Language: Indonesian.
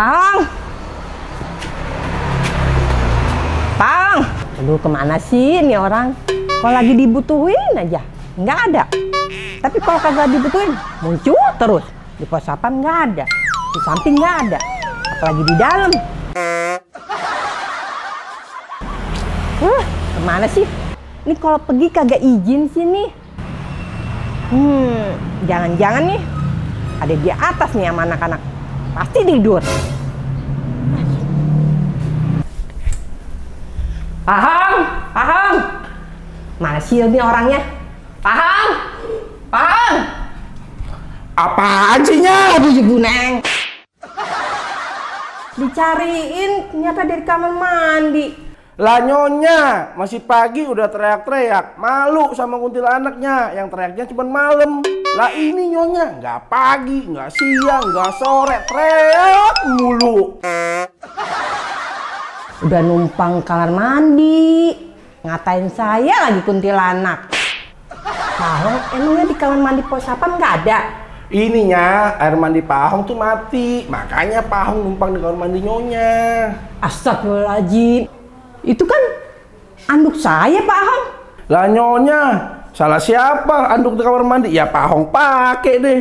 Pang! Pang! Aduh, kemana sih ini orang? Kalau lagi dibutuhin aja, nggak ada. Tapi kalau kagak dibutuhin, muncul terus. Di pos sapam nggak ada, di samping nggak ada, apalagi di dalam. Kemana sih? Ini kalau pergi kagak izin sini. Jangan-jangan nih ada di atas nih sama anak-anak. Pasti tidur. Paham? Paham? Mana sih ini orangnya? Paham? Paham? Apaan sih, Nya? Aduh, Ibu Neng. Dicariin, ternyata dari kamar mandi. Lah Nyonya, masih pagi udah teriak-teriak. Malu sama kuntilanaknya, yang teriaknya cuma malam. Lah ini Nyonya, nggak pagi, nggak siang, nggak sore, teriak mulu. Udah numpang kamar mandi, ngatain saya lagi kuntilanak. Pahong, emangnya di kamar mandi pos sapam nggak ada? Ininya, air mandi Pahong tuh mati. Makanya Pahong numpang di kamar mandi Nyonya. Astagfirullahaladzim. Itu kan anduk saya, Pak Hong. Lah Nyonya, salah siapa anduk di kamar mandi? Ya Pahong pakai deh.